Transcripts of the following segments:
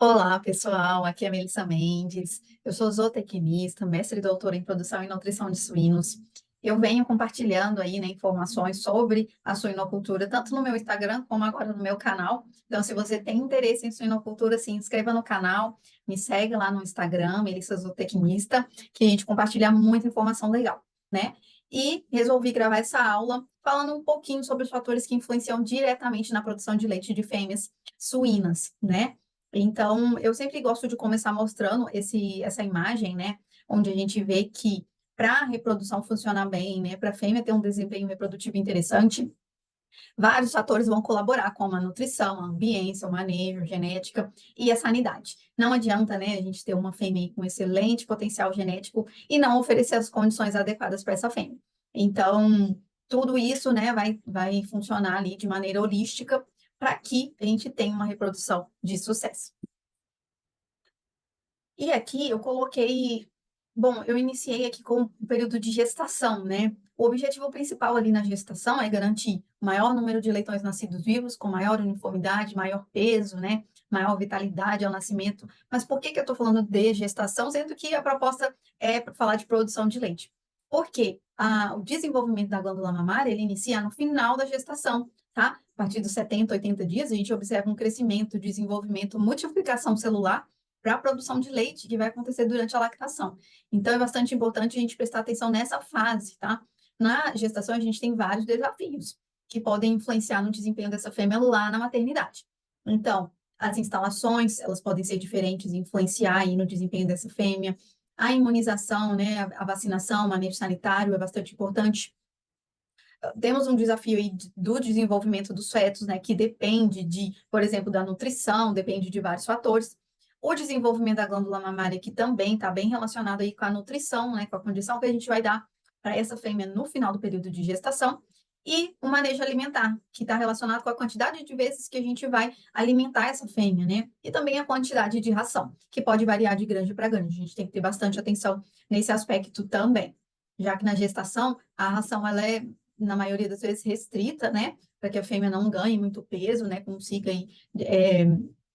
Olá, pessoal. Aqui é a Melissa Mendes. Eu sou zootecnista, mestre e doutora em produção e nutrição de suínos. Eu venho compartilhando aí, né, informações sobre a suinocultura, tanto no meu Instagram como agora no meu canal. Então, se você tem interesse em suinocultura, se inscreva no canal, me segue lá no Instagram, Melissa Zootecnista, que a gente compartilha muita informação legal, né? E resolvi gravar essa aula falando um pouquinho sobre os fatores que influenciam diretamente na produção de leite de fêmeas suínas, né? Então, eu sempre gosto de começar mostrando essa imagem, né? Onde a gente vê que para a reprodução funcionar bem, né? Para a fêmea ter um desempenho reprodutivo interessante, vários fatores vão colaborar, como a nutrição, a ambiência, o manejo, a genética e a sanidade. Não adianta, né, a gente ter uma fêmea com excelente potencial genético e não oferecer as condições adequadas para essa fêmea. Então, tudo isso, né, vai funcionar ali de maneira holística para que a gente tenha uma reprodução de sucesso. E aqui eu coloquei, bom, eu iniciei aqui com o período de gestação, né? O objetivo principal ali na gestação é garantir maior número de leitões nascidos vivos, com maior uniformidade, maior peso, né? Maior vitalidade ao nascimento. Mas por que que eu estou falando de gestação, sendo que a proposta é para falar de produção de leite? Porque o desenvolvimento da glândula mamária, ele inicia no final da gestação, tá? A partir dos 70, 80 dias, a gente observa um crescimento, desenvolvimento, multiplicação celular para a produção de leite que vai acontecer durante a lactação. Então, é bastante importante a gente prestar atenção nessa fase, tá? Na gestação, a gente tem vários desafios que podem influenciar no desempenho dessa fêmea lá na maternidade. Então, as instalações, elas podem ser diferentes e influenciar aí no desempenho dessa fêmea. A imunização, né, a vacinação, o manejo sanitário é bastante importante. Temos um desafio aí do desenvolvimento dos fetos, né, que depende de, por exemplo, da nutrição, depende de vários fatores. O desenvolvimento da glândula mamária, que também está bem relacionado aí com a nutrição, né, com a condição que a gente vai dar para essa fêmea no final do período de gestação. E o manejo alimentar, que está relacionado com a quantidade de vezes que a gente vai alimentar essa fêmea, né? E também a quantidade de ração, que pode variar de grande para grande. A gente tem que ter bastante atenção nesse aspecto também, já que na gestação a ração ela é na maioria das vezes restrita, né, para que a fêmea não ganhe muito peso, né, consiga aí, é,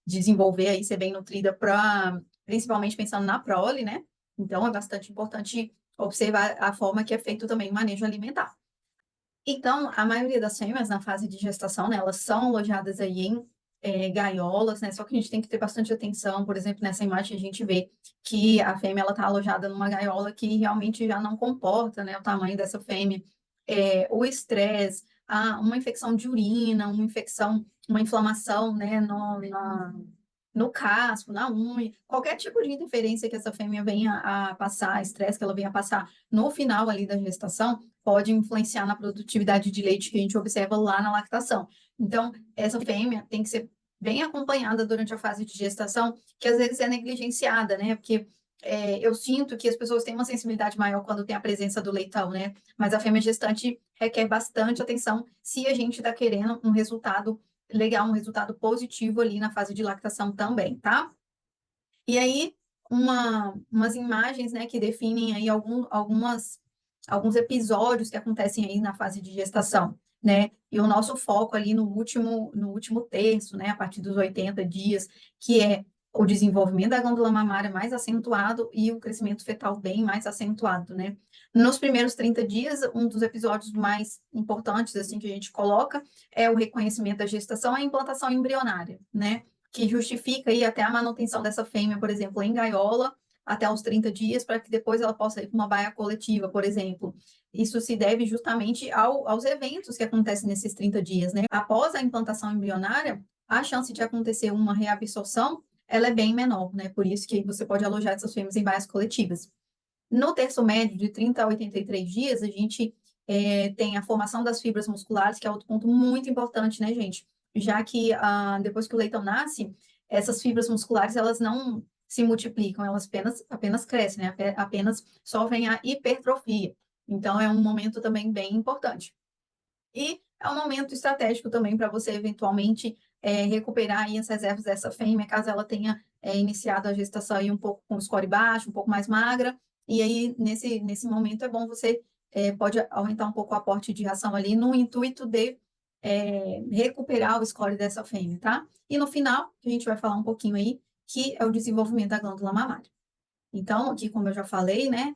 desenvolver aí, ser bem nutrida para, principalmente pensando na prole, né, então é bastante importante observar a forma que é feito também o manejo alimentar. Então, a maioria das fêmeas na fase de gestação, né, elas são alojadas aí em gaiolas, né? Só que a gente tem que ter bastante atenção. Por exemplo, nessa imagem a gente vê que a fêmea ela está alojada numa gaiola que realmente já não comporta, né, o tamanho dessa fêmea. O estresse, uma infecção de urina, uma infecção, uma inflamação, né, no casco, na unha, qualquer tipo de interferência que essa fêmea venha a passar, estresse que ela venha a passar no final ali da gestação, pode influenciar na produtividade de leite que a gente observa lá na lactação. Então, essa fêmea tem que ser bem acompanhada durante a fase de gestação, que às vezes é negligenciada, né? Porque eu sinto que as pessoas têm uma sensibilidade maior quando tem a presença do leitão, né? Mas a fêmea gestante requer bastante atenção se a gente está querendo um resultado legal, um resultado positivo ali na fase de lactação também, tá? E aí, umas imagens, né, que definem aí alguns episódios que acontecem aí na fase de gestação, né? E o nosso foco ali no último terço, né, a partir dos 80 dias, que é o desenvolvimento da glândula mamária mais acentuado e o crescimento fetal bem mais acentuado, né? Nos primeiros 30 dias, um dos episódios mais importantes, assim, que a gente coloca é o reconhecimento da gestação, a implantação embrionária, né? Que justifica aí até a manutenção dessa fêmea, por exemplo, em gaiola, até os 30 dias, para que depois ela possa ir para uma baia coletiva, por exemplo. Isso se deve justamente aos eventos que acontecem nesses 30 dias, né? Após a implantação embrionária, a chance de acontecer uma reabsorção, ela é bem menor, né? Por isso que você pode alojar essas fêmeas em baias coletivas. No terço médio, de 30 a 83 dias, a gente tem a formação das fibras musculares, que é outro ponto muito importante, né, gente? Já que depois que o leitão nasce, essas fibras musculares, elas não se multiplicam, elas apenas crescem, né? Apenas sofrem a hipertrofia. Então, é um momento também bem importante. E é um momento estratégico também para você, eventualmente, recuperar aí as reservas dessa fêmea, caso ela tenha iniciado a gestação aí um pouco com o score baixo, um pouco mais magra, e aí, nesse momento, é bom você pode aumentar um pouco o aporte de ração ali, no intuito de recuperar o score dessa fêmea, tá? E no final, a gente vai falar um pouquinho aí, que é o desenvolvimento da glândula mamária. Então, aqui, como eu já falei, né,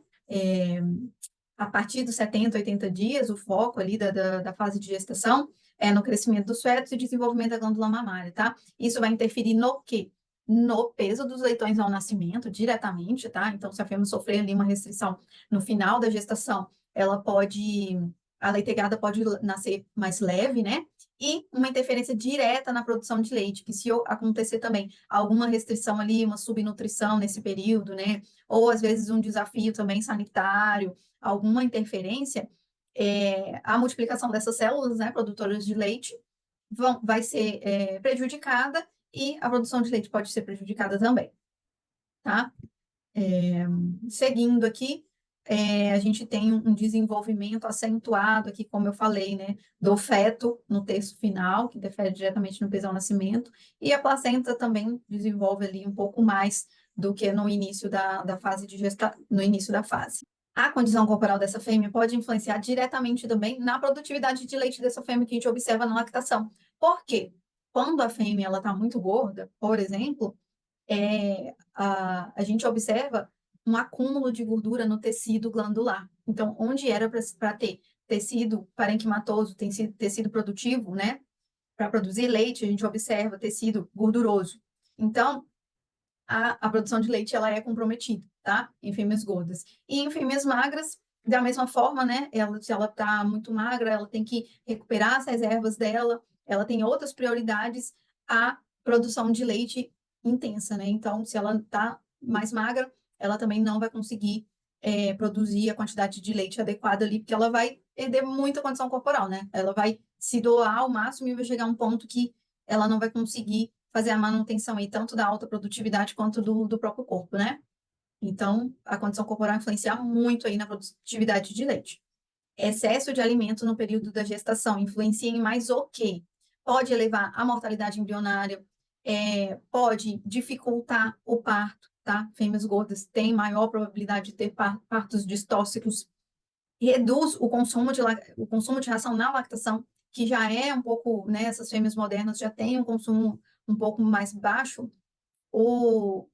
a partir dos 70, 80 dias, o foco ali da fase de gestação é no crescimento dos fetos e desenvolvimento da glândula mamária, tá? Isso vai interferir no quê? No peso dos leitões ao nascimento, diretamente, tá? Então, se a fêmea sofrer ali uma restrição no final da gestação, a leitegada pode nascer mais leve, né? E uma interferência direta na produção de leite, que se acontecer também alguma restrição ali, uma subnutrição nesse período, né? Ou às vezes um desafio também sanitário, alguma interferência, a multiplicação dessas células, né, produtoras de leite, vai ser prejudicada e a produção de leite pode ser prejudicada também, tá? Seguindo aqui, a gente tem um desenvolvimento acentuado aqui, como eu falei, né, do feto no terço final, que interfere diretamente no peso ao nascimento, e a placenta também desenvolve ali um pouco mais do que no início da fase de no início da fase. A condição corporal dessa fêmea pode influenciar diretamente também na produtividade de leite dessa fêmea que a gente observa na lactação. Por quê? Quando a fêmea está muito gorda, por exemplo, a gente observa um acúmulo de gordura no tecido glandular. Então, onde era para ter tecido parenquimatoso, tecido produtivo, né? Para produzir leite, a gente observa tecido gorduroso. Então, a produção de leite ela é comprometida, tá? Em fêmeas gordas. E em fêmeas magras, da mesma forma, né? Se ela está muito magra, ela tem que recuperar as reservas dela, ela tem outras prioridades à produção de leite intensa, né? Então, se ela está mais magra, ela também não vai conseguir produzir a quantidade de leite adequada ali, porque ela vai perder muita condição corporal, né? Ela vai se doar ao máximo e vai chegar a um ponto que ela não vai conseguir fazer a manutenção aí, tanto da alta produtividade quanto do próprio corpo, né? Então, a condição corporal influencia muito aí na produtividade de leite. Excesso de alimento no período da gestação influencia em mais o quê? Pode elevar a mortalidade embrionária, pode dificultar o parto, tá? Fêmeas gordas têm maior probabilidade de ter partos distóxicos, reduz o consumo de ração na lactação, que já é um pouco, né, essas fêmeas modernas já têm um consumo um pouco mais baixo, o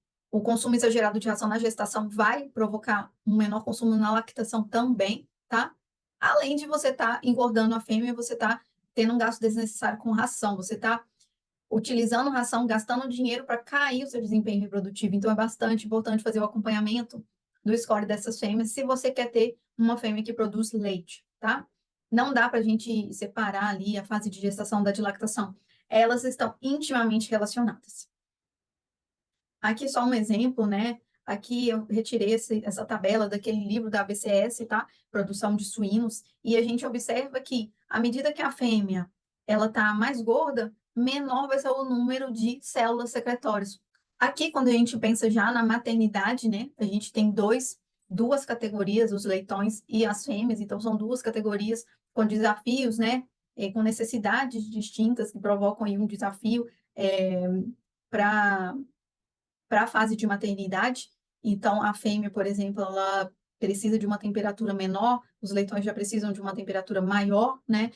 consumo exagerado de ração na gestação vai provocar um menor consumo na lactação também, tá? Além de você estar engordando a fêmea, você está tendo um gasto desnecessário com ração, você está utilizando ração, gastando dinheiro para cair o seu desempenho reprodutivo. Então, é bastante importante fazer o acompanhamento do score dessas fêmeas se você quer ter uma fêmea que produz leite, tá? Não dá para a gente separar ali a fase de gestação da de lactação. Elas estão intimamente relacionadas. Aqui só um exemplo, né? Aqui eu retirei essa tabela daquele livro da ABCS, tá? Produção de suínos, e a gente observa que, à medida que a fêmea ela tá mais gorda, menor vai ser o número de células secretórias. Aqui, quando a gente pensa já na maternidade, né? A gente tem duas categorias, os leitões e as fêmeas, então são duas categorias com desafios, né? Com necessidades distintas que provocam aí um desafio para a fase de maternidade. Então, a fêmea, por exemplo, ela precisa de uma temperatura menor, os leitões já precisam de uma temperatura maior, né?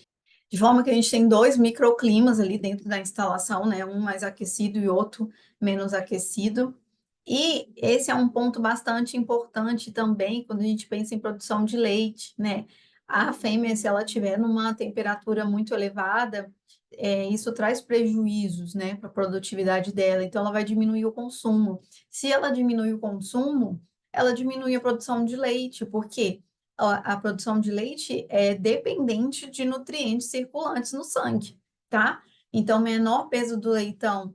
De forma que a gente tem dois microclimas ali dentro da instalação, né? Um mais aquecido e outro menos aquecido. E esse é um ponto bastante importante também quando a gente pensa em produção de leite, né? A fêmea, se ela tiver numa temperatura muito elevada, isso traz prejuízos, né, para a produtividade dela. Então, ela vai diminuir o consumo. Se ela diminui o consumo, ela diminui a produção de leite, porque a produção de leite é dependente de nutrientes circulantes no sangue, tá? Então, menor peso do leitão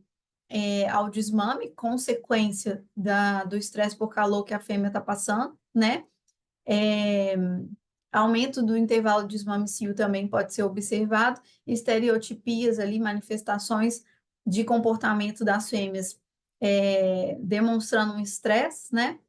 ao desmame, consequência do estresse por calor que a fêmea está passando, né? Aumento do intervalo de desmame-cio também pode ser observado, estereotipias ali, manifestações de comportamento das fêmeas demonstrando um estresse, né?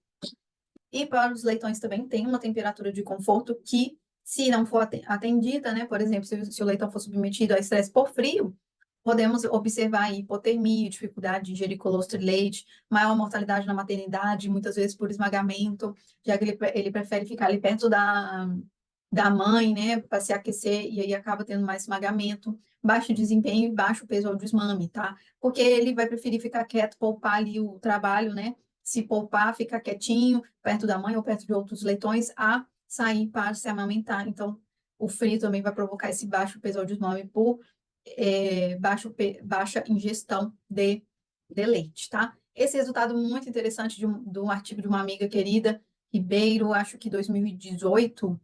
E para os leitões também tem uma temperatura de conforto que, se não for atendida, né? Por exemplo, se o leitão for submetido a estresse por frio, podemos observar hipotermia, dificuldade de ingerir colostro e leite, maior mortalidade na maternidade, muitas vezes por esmagamento, já que ele prefere ficar ali perto da mãe, né, para se aquecer, e aí acaba tendo mais esmagamento. baixo desempenho e baixo peso ao desmame, tá? Porque ele vai preferir ficar quieto, poupar ali o trabalho, né? Se poupar, ficar quietinho, perto da mãe ou perto de outros leitões, a sair para se amamentar. Então, o frio também vai provocar esse baixo peso ao desmame por baixa ingestão de leite, tá? Esse resultado muito interessante de um artigo de uma amiga querida, Ribeiro, acho que 2018,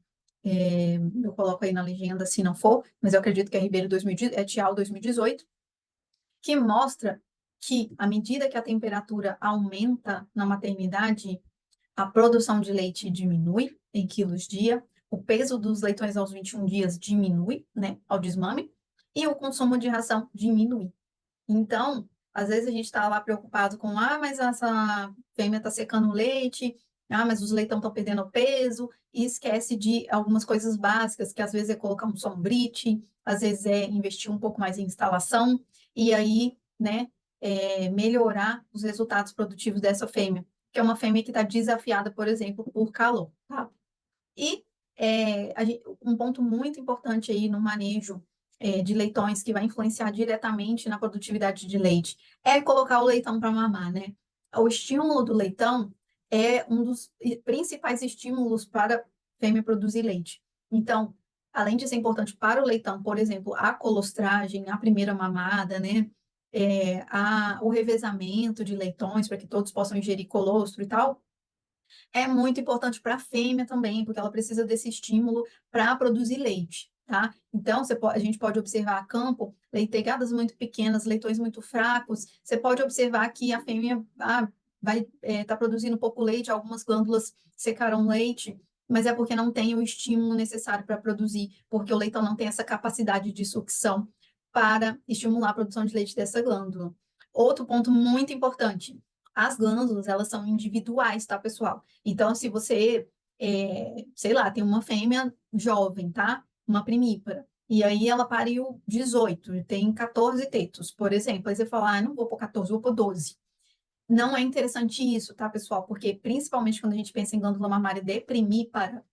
eu coloco aí na legenda se não for, mas eu acredito que é Ribeiro 2018, é Tial 2018, que mostra que à medida que a temperatura aumenta na maternidade, a produção de leite diminui em quilos dia, o peso dos leitões aos 21 dias diminui, né, ao desmame, e o consumo de ração diminui. Então, às vezes a gente está lá preocupado com, mas essa fêmea está secando o leite, mas os leitão estão perdendo peso, e esquece de algumas coisas básicas, que às vezes é colocar um sombrite, às vezes é investir um pouco mais em instalação, e aí, né, melhorar os resultados produtivos dessa fêmea, que é uma fêmea que está desafiada, por exemplo, por calor, tá? E um ponto muito importante aí no manejo de leitões que vai influenciar diretamente na produtividade de leite é colocar o leitão para mamar, né? O estímulo do leitão é um dos principais estímulos para a fêmea produzir leite. Então, além de ser importante para o leitão, por exemplo, a colostragem, a primeira mamada, né? O revezamento de leitões para que todos possam ingerir colostro e tal, é muito importante para a fêmea também, porque ela precisa desse estímulo para produzir leite, tá? Então, a gente pode observar a campo, leitegadas muito pequenas, leitões muito fracos. Você pode observar que a fêmea vai estar produzindo pouco leite, algumas glândulas secaram leite, mas é porque não tem o estímulo necessário para produzir, porque o leitão não tem essa capacidade de sucção para estimular a produção de leite dessa glândula. Outro ponto muito importante, as glândulas, elas são individuais, tá, pessoal? Então, se você, sei lá, tem uma fêmea jovem, tá? Uma primípara, e aí ela pariu 18, tem 14 tetos, por exemplo. Aí você fala, não vou pôr 14, vou pôr 12. Não é interessante isso, tá, pessoal? Porque, principalmente quando a gente pensa em glândula mamária de primípara,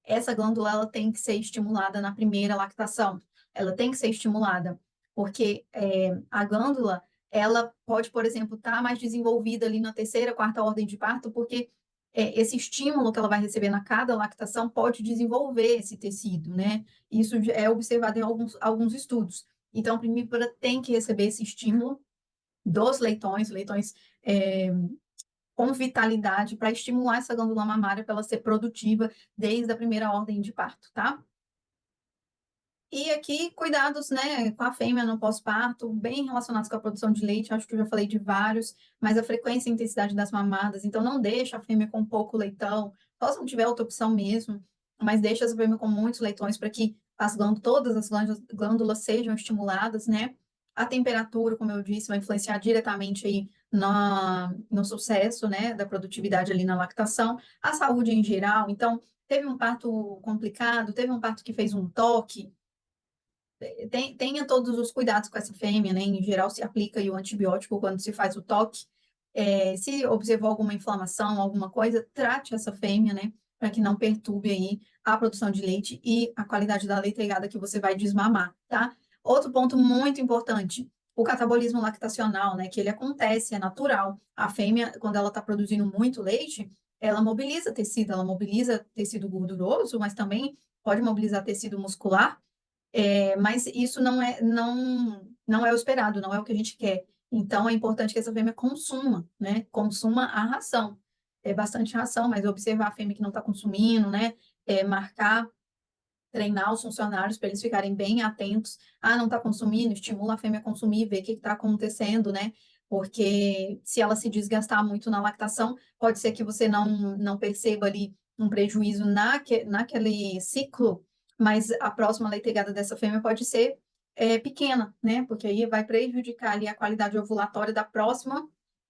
essa glândula ela tem que ser estimulada na primeira lactação. Ela tem que ser estimulada, porque a glândula, ela pode, por exemplo, estar mais desenvolvida ali na terceira, quarta ordem de parto, porque esse estímulo que ela vai receber na cada lactação pode desenvolver esse tecido, né? Isso é observado em alguns estudos. Então, a primípara tem que receber esse estímulo dos leitões é, com vitalidade para estimular essa glândula mamária para ela ser produtiva desde a primeira ordem de parto, tá? E aqui, cuidados, né, com a fêmea no pós-parto, bem relacionados com a produção de leite, acho que eu já falei de vários, mas a frequência e intensidade das mamadas, então não deixa a fêmea com pouco leitão, só se não tiver outra opção mesmo, mas deixa essa fêmea com muitos leitões para que todas as glândulas sejam estimuladas, né? A temperatura, como eu disse, vai influenciar diretamente aí no sucesso, né, da produtividade ali na lactação, a saúde em geral, então, teve um parto complicado, teve um parto que fez um toque, tenha todos os cuidados com essa fêmea, né? Em geral, se aplica aí o antibiótico quando se faz o toque. Se observou alguma inflamação, alguma coisa, trate essa fêmea, né? Para que não perturbe aí a produção de leite e a qualidade da leiteigada que você vai desmamar, tá? Outro ponto muito importante, o catabolismo lactacional, né? Que ele acontece, é natural. A fêmea, quando ela está produzindo muito leite, ela mobiliza tecido gorduroso, mas também pode mobilizar tecido muscular, mas isso não é o esperado, não é o que a gente quer. Então, é importante que essa fêmea consuma, né? Consuma a ração. É bastante ração, mas observar a fêmea que não está consumindo, né? Marcar, treinar os funcionários para eles ficarem bem atentos. Não está consumindo, estimula a fêmea a consumir, ver o que está acontecendo, né? Porque se ela se desgastar muito na lactação, pode ser que você não perceba ali um prejuízo naquele ciclo, mas a próxima leitegada dessa fêmea pode ser pequena, né? Porque aí vai prejudicar ali a qualidade ovulatória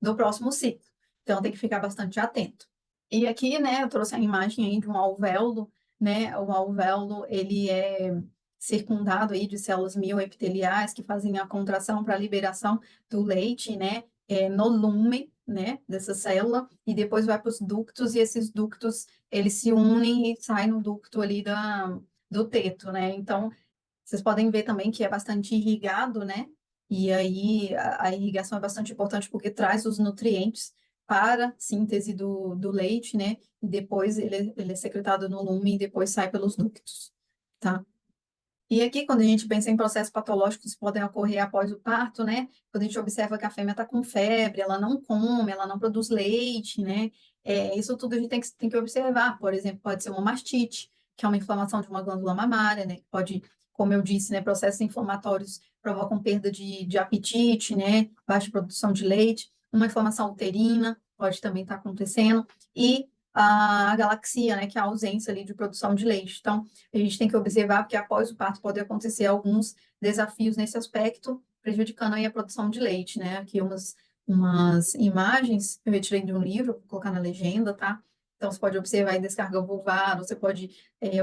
do próximo ciclo. Então, tem que ficar bastante atento. E aqui, né, eu trouxe a imagem aí de um alvéolo, né? O alvéolo, ele é circundado aí de células mioepiteliais que fazem a contração para a liberação do leite, né? No lumen, né? Dessa célula, e depois vai para os ductos, e esses ductos, eles se unem e saem no ducto ali do teto, né? Então, Vocês podem ver também que é bastante irrigado, né? E aí a irrigação é bastante importante porque traz os nutrientes para a síntese do leite, né? E depois ele é secretado no lume e depois sai pelos ductos, tá? E aqui, quando a gente pensa em processos patológicos que podem ocorrer após o parto, né? Quando a gente observa que a fêmea está com febre, ela não come, ela não produz leite, né? Isso tudo a gente tem que observar. Por exemplo, pode ser uma mastite, que é uma inflamação de uma glândula mamária, né? Pode, como eu disse, né? Processos inflamatórios provocam perda de apetite, né? Baixa produção de leite. Uma inflamação uterina pode também estar acontecendo. E a galaxia, né? Que é a ausência ali de produção de leite. Então, a gente tem que observar porque após o parto pode acontecer alguns desafios nesse aspecto, prejudicando aí a produção de leite, né? Aqui umas imagens eu retirei de um livro, vou colocar na legenda, tá? Então, você pode observar aí descarga vulvar, você pode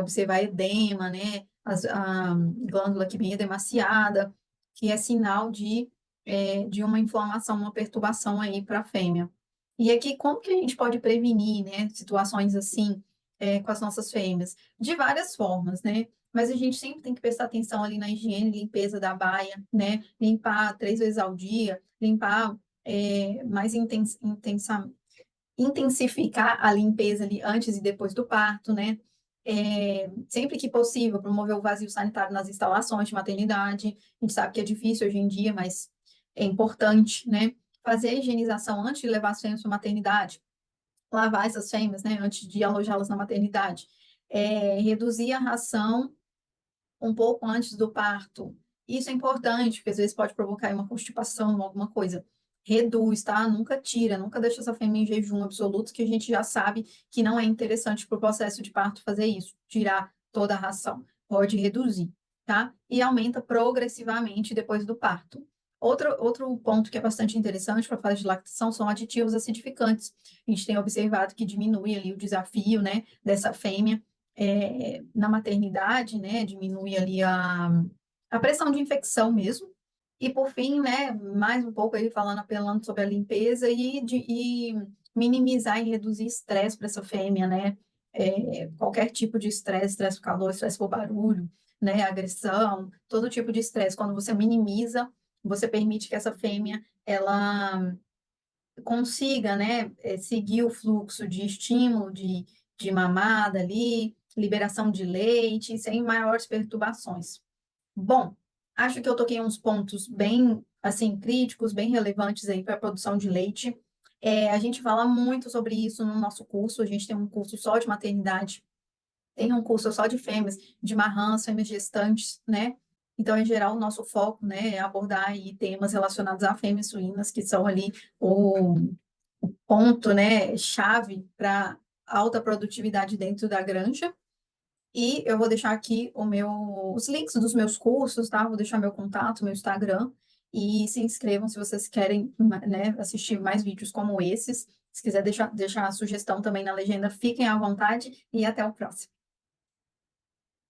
observar edema, né? A glândula aqui bem edemaciada, que é sinal de uma inflamação, uma perturbação aí para a fêmea. E aqui, como que a gente pode prevenir, né? Situações assim, com as nossas fêmeas? De várias formas, né? Mas a gente sempre tem que prestar atenção ali na higiene e limpeza da baia, né? Limpar 3 vezes ao dia, limpar mais intensificar a limpeza ali antes e depois do parto, né? Sempre que possível, promover o vazio sanitário nas instalações de maternidade. A gente sabe que é difícil hoje em dia, mas é importante, né? Fazer a higienização antes de levar as fêmeas para a maternidade, lavar essas fêmeas, né, antes de alojá-las na maternidade, reduzir a ração um pouco antes do parto. Isso é importante, porque às vezes pode provocar uma constipação, alguma coisa. Reduz, tá? Nunca tira, nunca deixa essa fêmea em jejum absoluto, que a gente já sabe que não é interessante para o processo de parto fazer isso, tirar toda a ração. Pode reduzir, tá? E aumenta progressivamente depois do parto. Outro ponto que é bastante interessante para a fase de lactação são aditivos acidificantes. A gente tem observado que diminui ali o desafio, né, dessa fêmea na maternidade, né, diminui ali a pressão de infecção mesmo. E por fim, né, mais um pouco aí apelando sobre a limpeza e minimizar e reduzir estresse para essa fêmea, né? Qualquer tipo de estresse por calor, estresse por barulho, né, agressão, todo tipo de estresse. Quando você minimiza, você permite que essa fêmea ela consiga, né, seguir o fluxo de estímulo de mamada ali, liberação de leite, sem maiores perturbações. Bom, acho que eu toquei uns pontos bem, assim, críticos, bem relevantes aí para a produção de leite. A gente fala muito sobre isso no nosso curso, a gente tem um curso só de maternidade, tem um curso só de fêmeas, de marrãs, fêmeas gestantes, né? Então, em geral, o nosso foco, né, é abordar aí temas relacionados a fêmeas suínas, que são ali o ponto, né, chave para alta produtividade dentro da granja. E eu vou deixar aqui os links dos meus cursos, tá? Vou deixar meu contato, meu Instagram. E se inscrevam se vocês querem, né, assistir mais vídeos como esses. Se quiser deixar a sugestão também na legenda, fiquem à vontade e até o próximo.